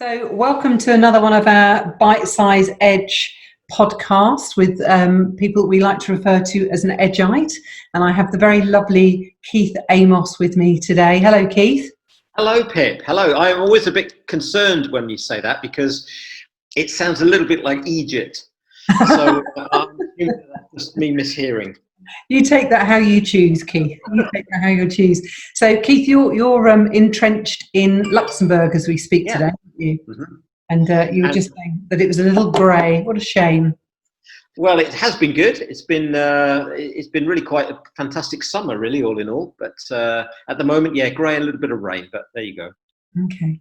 So, welcome to another one of our Bitesize Edge podcasts with people we like to refer to as an Edgeite. And I have the very lovely Keith Amoss with me today. Hello, Keith. Hello, Pip. Hello. I'm always a bit concerned when you say that because it sounds a little bit like Egypt. So I'm assuming that's just me mishearing. You take that how you choose, Keith. You take that how you choose. So, Keith, you're entrenched in Luxembourg as we speak today, aren't you? Mm-hmm. And you were just saying that it was a little grey. What a shame. Well, it has been good. It's been really quite a fantastic summer, really, all in all. But at the moment, yeah, grey and a little bit of rain. But there you go. Okay.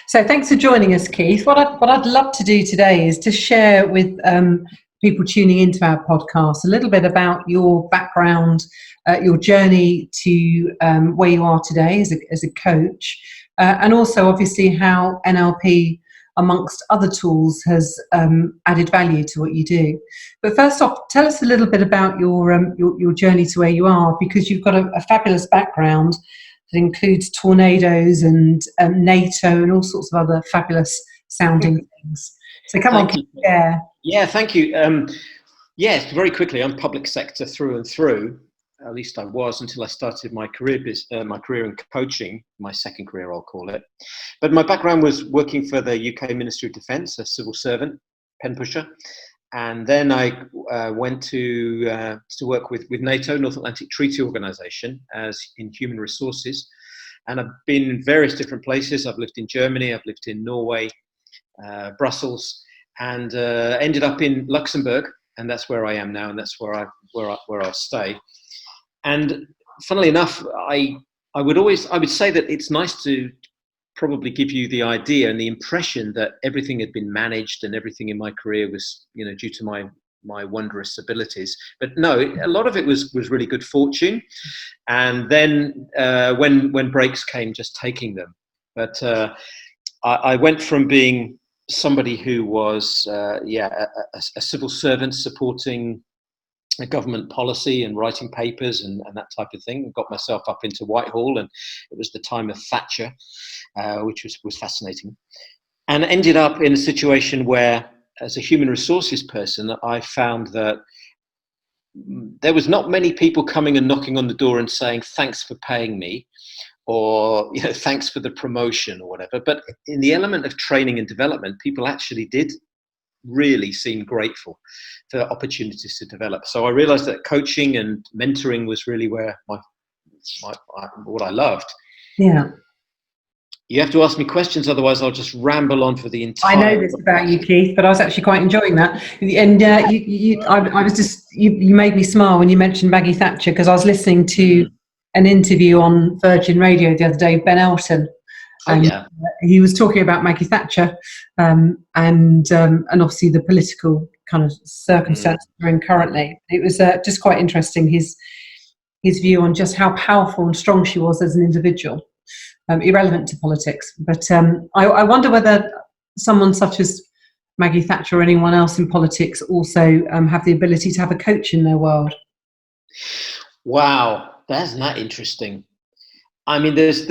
So thanks for joining us, Keith. What I'd love to do today is to share with people tuning into our podcast a little bit about your background, your journey to where you are today as a coach, and also obviously how NLP, amongst other tools, has added value to what you do. But first off, tell us a little bit about your journey to where you are, because you've got a fabulous background that includes tornadoes and NATO and all sorts of other fabulous sounding things. So come on, Keith. Yeah, thank you. Yes, very quickly, I'm public sector through and through. At least I was until I started my career in coaching, my second career, I'll call it. But my background was working for the UK Ministry of Defence, a civil servant, pen pusher. And then I went to work with NATO, North Atlantic Treaty Organization, as in human resources. And I've been in various different places. I've lived in Germany, I've lived in Norway, Brussels, and ended up in Luxembourg. And that's where I am now, and that's where I'll stay. And funnily enough, I would say that it's nice to probably give you the idea and the impression that everything had been managed and everything in my career was, due to my wondrous abilities. But no, a lot of it was really good fortune. And then when breaks came, just taking them. But I went from being somebody who was a civil servant supporting a government policy and writing papers and that type of thing, and got myself up into Whitehall, and it was the time of Thatcher, which was fascinating, and ended up in a situation where, as a human resources person, I found that there was not many people coming and knocking on the door and saying, thanks for paying me, or thanks for the promotion or whatever. But in the element of training and development, people actually did really seem grateful for opportunities to develop. So I realized that coaching and mentoring was really where what I loved. Yeah. You have to ask me questions, otherwise I'll just ramble on for the entire. I know this about you, Keith, but I was actually quite enjoying that. And you made me smile when you mentioned Maggie Thatcher, because I was listening to an interview on Virgin Radio the other day, Ben Elton. And he was talking about Maggie Thatcher and obviously the political kind of circumstances we're in currently. It was just quite interesting, his view on just how powerful and strong she was as an individual, irrelevant to politics. But I wonder whether someone such as Maggie Thatcher or anyone else in politics also have the ability to have a coach in their world. Wow, that's not interesting. I mean, there's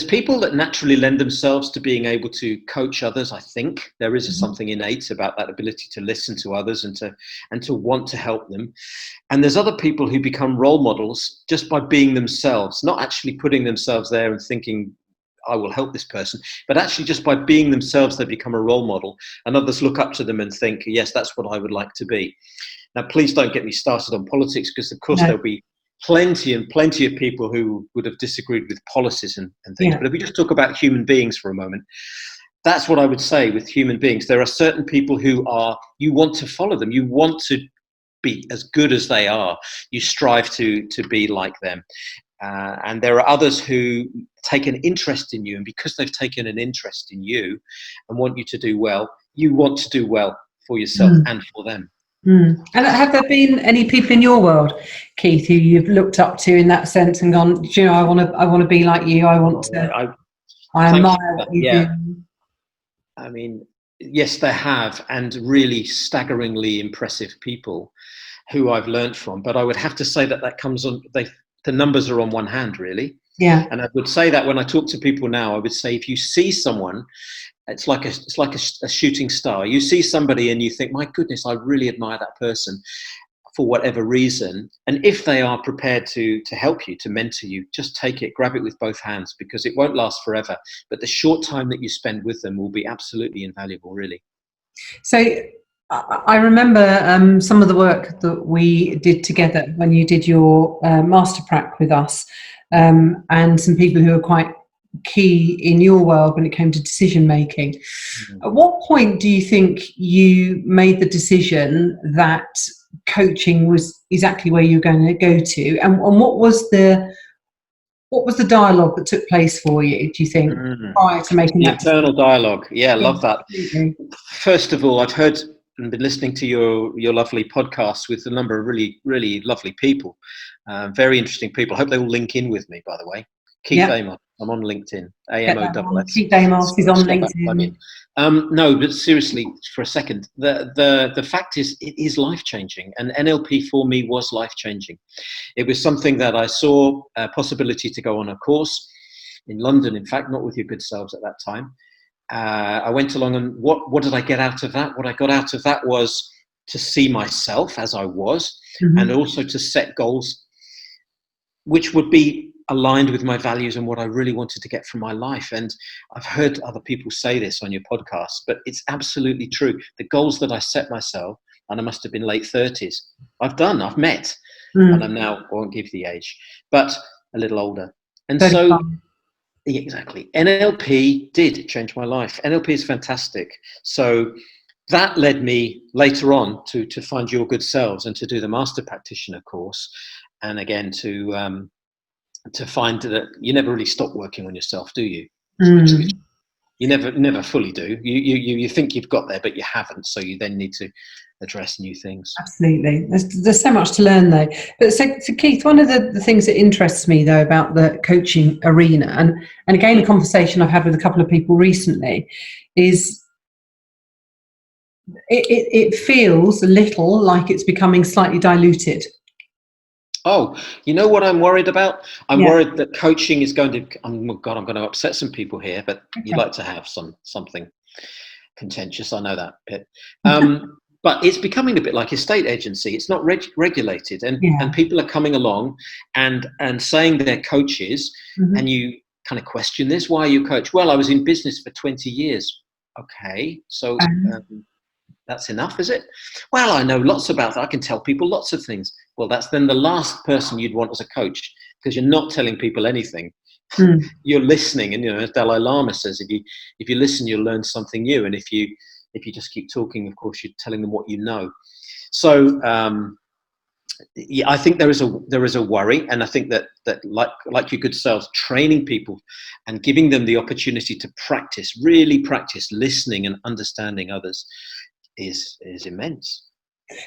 people that naturally lend themselves to being able to coach others. I think there is something innate about that ability to listen to others and to want to help them. And there's other people who become role models just by being themselves, not actually putting themselves there and thinking, I will help this person, but actually just by being themselves, they become a role model, and others look up to them and think, yes, that's what I would like to be. Now, please don't get me started on politics, because of course there'll be plenty of people who would have disagreed with policies and things. But if we just talk about human beings for a moment, that's what I would say with human beings. There are certain people who you want to follow them. You want to be as good as they are. You strive to be like them. And there are others who take an interest in you. And because they've taken an interest in you and want you to do well, you want to do well for yourself and for them. And have there been any people in your world, Keith, who you've looked up to in that sense and gone, do you know, I want to be like you. I admire what you do. I mean, yes, there have, and really staggeringly impressive people who I've learned from. But I would have to say that comes on. The numbers are on one hand, really. Yeah. And I would say that when I talk to people now, I would say, if you see someone, it's like a shooting star. You see somebody and you think, my goodness, I really admire that person for whatever reason. And if they are prepared to help you, to mentor you, just take it, grab it with both hands, because it won't last forever. But the short time that you spend with them will be absolutely invaluable, really. So I remember some of the work that we did together when you did your master prac with us, and some people who are quite key in your world when it came to decision making. At what point do you think you made the decision that coaching was exactly where you're going to go to, and what was the dialogue that took place for you, do you think, prior to making the that internal dialogue? Yeah, decision? love that. Absolutely. First of all, I've heard and been listening to your lovely podcast with a number of really, really lovely people, very interesting people. I hope they all link in with me, by the way. Keith Amoss. I'm on LinkedIn. AMOSS. Keith Amoss is on LinkedIn. No, but seriously, for a second, the fact is, it is life changing, and NLP for me was life changing. It was something that I saw a possibility to go on a course in London. In fact, not with your good selves at that time. I went along, and what did I get out of that? What I got out of that was to see myself as I was, and also to set goals which would be aligned with my values and what I really wanted to get from my life. And I've heard other people say this on your podcast, but it's absolutely true. The goals that I set myself, and I must have been late 30s, I've met, and I'm now, I won't give the age, but a little older. And so, exactly, NLP did change my life. NLP is fantastic. So that led me later on to find your good selves and to do the master practitioner course. And again, to find that you never really stop working on yourself, do you? You never fully do. You think you've got there, but you haven't. So you then need to address new things. Absolutely. There's so much to learn though. But so Keith, one of the things that interests me though about the coaching arena, and again, a conversation I've had with a couple of people recently, is it feels a little like it's becoming slightly diluted. Oh, you know what I'm worried about? I'm worried that coaching is going to, I'm going to upset some people here, but you'd like to have something contentious. I know that bit. But it's becoming a bit like a state agency. It's not regulated, and people are coming along and saying they're coaches, and you kind of question this. Why are you a coach? Well, I was in business for 20 years. Okay, so that's enough, is it? Well, I know lots about that. I can tell people lots of things. Well, that's then the last person you'd want as a coach, because you're not telling people anything. You're listening, and as Dalai Lama says, if you listen, you'll learn something new. And if you just keep talking, of course, you're telling them what you know. So I think there is a worry, and I think that like your good selves, training people and giving them the opportunity to really practice listening and understanding others is immense.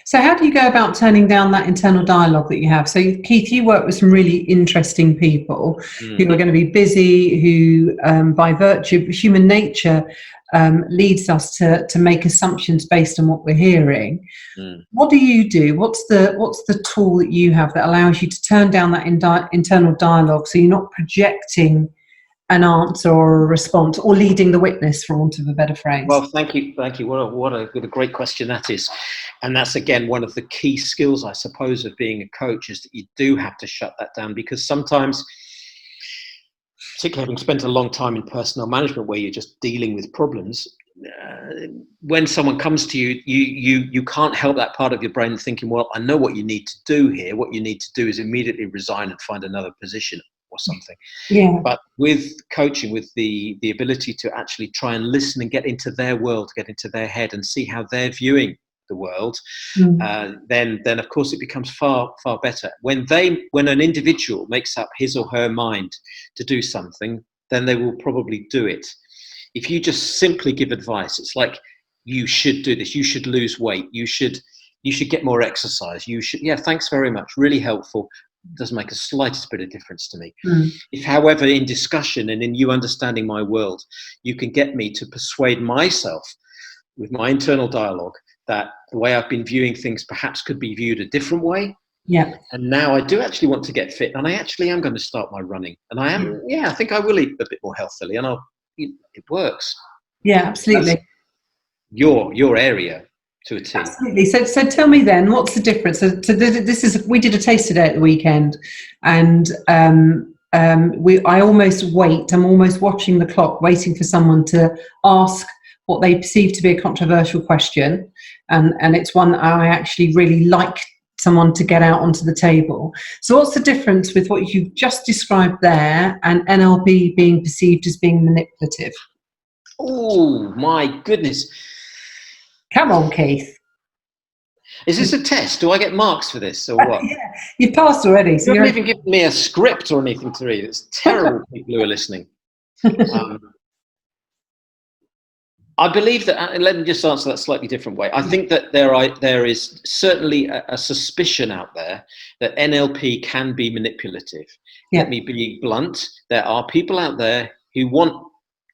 So how do you go about turning down that internal dialogue that you have? So Keith, you work with some really interesting people who are going to be busy, who by virtue of human nature leads us to make assumptions based on what we're hearing. What do you do? What's the tool that you have that allows you to turn down that internal dialogue, so you're not projecting an answer or a response, or leading the witness, for want of a better phrase? Well, thank you. What a great question that is. And that's, again, one of the key skills, I suppose, of being a coach, is that you do have to shut that down, because sometimes, particularly having spent a long time in personnel management where you're just dealing with problems, when someone comes to you, you can't help that part of your brain thinking, well, I know what you need to do here. What you need to do is immediately resign and find another position or something. But with coaching, with the ability to actually try and listen and get into their world, get into their head, and see how they're viewing the world, then of course it becomes far better. When an individual makes up his or her mind to do something, then they will probably do it. If you just simply give advice, it's like, you should do this, you should lose weight, you should get more exercise, thanks very much, really helpful, doesn't make a slightest bit of difference to me. If, however, in discussion and in you understanding my world, you can get me to persuade myself with my internal dialogue that the way I've been viewing things perhaps could be viewed a different way, Yeah. And now I do actually want to get fit, and I actually am going to start my running. And I am, I think I will eat a bit more healthily, and it works. Yeah, absolutely. That's your area to a T. Absolutely. So tell me then, what's the difference? So this is, we did a taster day at the weekend, and I almost wait. I'm almost watching the clock, waiting for someone to ask what they perceive to be a controversial question, and it's one I actually really like someone to get out onto the table. So what's the difference with what you've just described there and NLP being perceived as being manipulative? Oh my goodness. Come on, Keith. Is this a test? Do I get marks for this or what? Yeah, you've passed already. So you haven't even given me a script or anything to read. It's terrible, people who are listening. I believe that, let me just answer that slightly different way. I think that there is certainly a suspicion out there that NLP can be manipulative. Yeah. Let me be blunt. There are people out there who want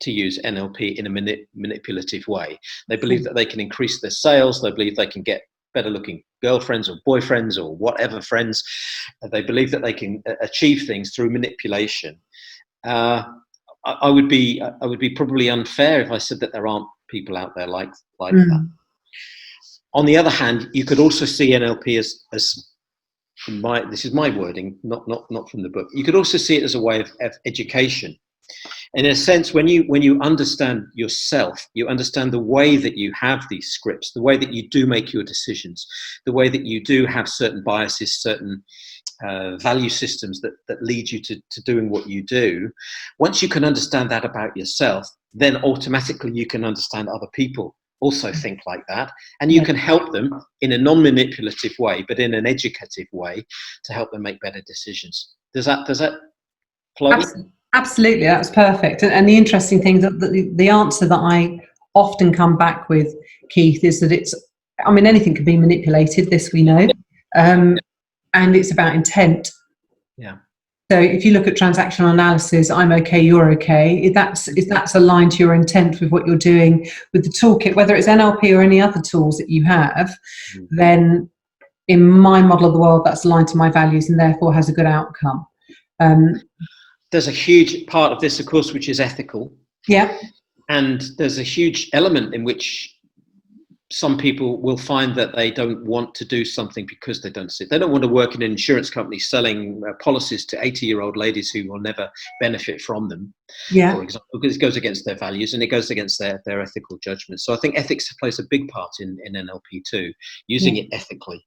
to use NLP in a manipulative way. They believe that they can increase their sales. They believe they can get better looking girlfriends or boyfriends or whatever friends. They believe that they can achieve things through manipulation. I would be probably unfair if I said that there aren't people out there like that. On the other hand, you could also see NLP as this is my wording, not from the book. You could also see it as a way of education. In a sense, when you understand yourself, you understand the way that you have these scripts, the way that you do make your decisions, the way that you do have certain biases, certain value systems that lead you to doing what you do. Once you can understand that about yourself, then automatically you can understand other people also think like that, and you can help them in a non-manipulative way, but in an educative way, to help them make better decisions. Does that flow? Absolutely, that was perfect. And the interesting thing, that the answer that I often come back with, Keith, is that anything can be manipulated, this we know, and it's about intent. Yeah. So if you look at transactional analysis, I'm okay, you're okay. If that's aligned to your intent with what you're doing with the toolkit, whether it's NLP or any other tools that you have, then in my model of the world, that's aligned to my values and therefore has a good outcome. There's a huge part of this, of course, which is ethical. Yeah. And there's a huge element in which some people will find that they don't want to do something because they don't want to work in an insurance company selling policies to 80-year-old ladies who will never benefit from them, for example, because it goes against their values and it goes against their ethical judgment. So I think ethics plays a big part in NLP too, using it ethically.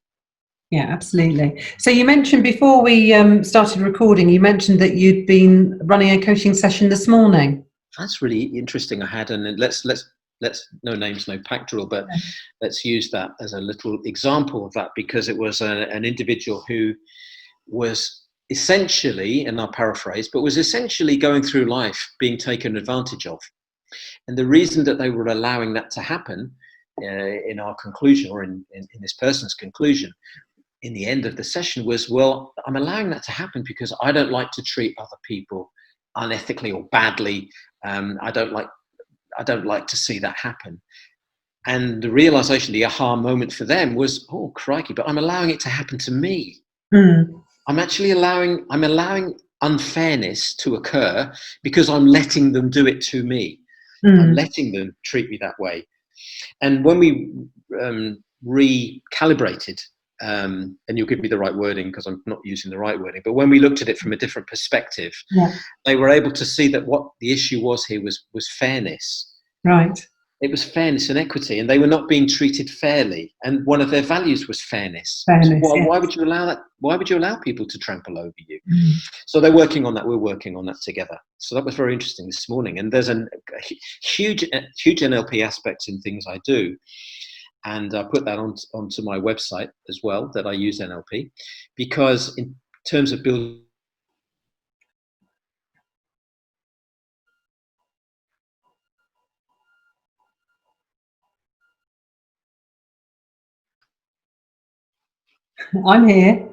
Yeah, absolutely. So you mentioned before we started recording, you mentioned that you'd been running a coaching session this morning. That's really interesting. I had, and let's no names, no pactoral, but let's use that as a little example of that, because it was an individual who was essentially, and I'll paraphrase, but was essentially going through life being taken advantage of. And the reason that they were allowing that to happen, in our conclusion, or in this person's conclusion, in the end of the session, was, well, I'm allowing that to happen because I don't like to treat other people unethically or badly. I don't like to see that happen. And the realization, the aha moment for them was, oh crikey, but I'm allowing it to happen to me. I'm actually allowing unfairness to occur because I'm letting them do it to me. I'm letting them treat me that way. And when we recalibrated, and you'll give me the right wording because I'm not using the right wording, but when we looked at it from a different perspective, they were able to see that what the issue was here was fairness. Right. It was fairness and equity, and they were not being treated fairly. And one of their values was fairness. So why would you allow that? Why would you allow people to trample over you? So they're working on that. We're working on that together. So that was very interesting this morning. And there's a huge NLP aspects in things I do. And I put that onto my website as well, that I use NLP, because in terms of building. I'm here.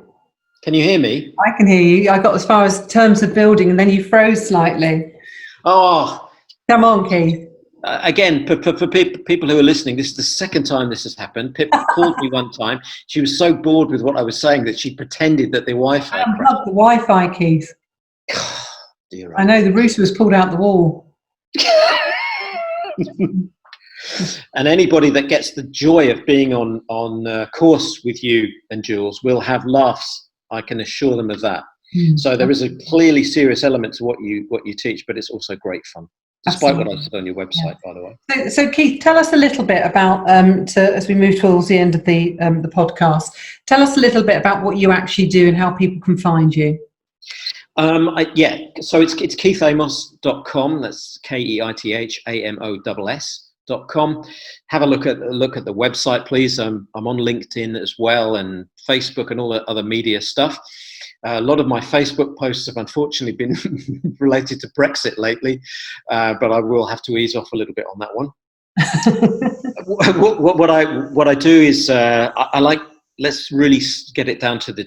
Can you hear me? I can hear you. I got as far as terms of building and then you froze slightly. Oh. Come on, Keith. again, for people who are listening, this is the second time this has happened. Pip called me one time. She was so bored with what I was saying that she pretended that the Wi-Fi crashed. Unplug the Wi-Fi, Keith. Dear, I know the router was pulled out the wall. And anybody that gets the joy of being on course with you and Jules will have laughs. I can assure them of that. So there is a clearly serious element to what you teach, but it's also great fun, despite Absolutely. What I said on your website, by the way. So Keith, tell us a little bit about as we move towards the end of the podcast. Tell us a little bit about what you actually do and how people can find you. So it's keithamoss.com. That's KEITHAMOSS.com. Have a look at the website, please. I'm on LinkedIn as well, and Facebook and all the other media stuff. A lot of my Facebook posts have unfortunately been related to Brexit lately, but I will have to ease off a little bit on that one. What I do is I like. Let's really get it down to the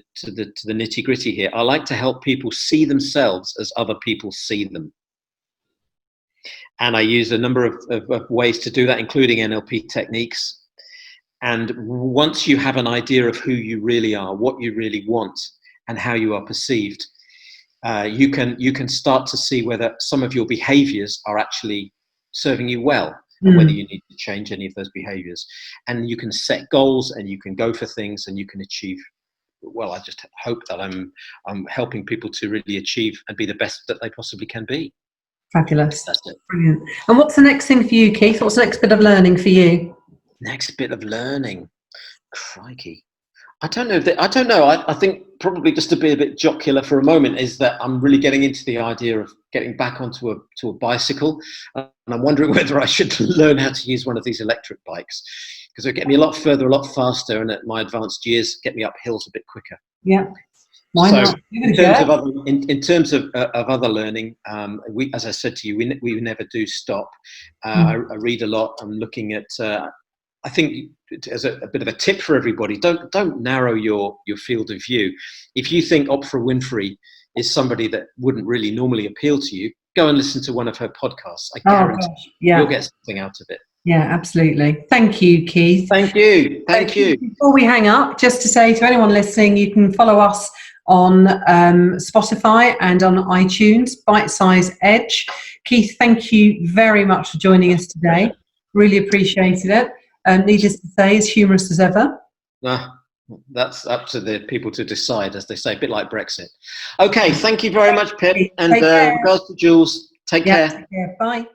nitty gritty here. I like to help people see themselves as other people see them. And I use a number of ways to do that, including NLP techniques. And once you have an idea of who you really are, what you really want, and how you are perceived, you can start to see whether some of your behaviors are actually serving you well, and whether you need to change any of those behaviors. And you can set goals, and you can go for things, and you can achieve. Well, I just hope that I'm helping people to really achieve and be the best that they possibly can be. Fabulous. That's it. Brilliant. And what's the next thing for you, Keith? What's the next bit of learning for you? Next bit of learning. Crikey. I don't know. I think probably just to be a bit jocular for a moment is that I'm really getting into the idea of getting back onto a bicycle, and I'm wondering whether I should learn how to use one of these electric bikes, because it'll get me a lot further, a lot faster, and at my advanced years, get me up hills a bit quicker. Yeah. Why not? In terms of other learning, as I said to you, we never do stop. I read a lot. I'm looking at. I think as a bit of a tip for everybody, don't narrow your field of view. If you think Oprah Winfrey is somebody that wouldn't really normally appeal to you, go and listen to one of her podcasts. I guarantee you'll get something out of it. Yeah, absolutely. Thank you, Keith. Thank you. Thank you. Before we hang up, just to say to anyone listening, you can follow us on Spotify and on iTunes, Bitesize Edge. Keith, thank you very much for joining us today. Really appreciated it. Needless to say, as humorous as ever. That's up to the people to decide, as they say, a bit like Brexit. Okay, thank you very much, Pip. And regards to Jules, take care. Take care. Bye.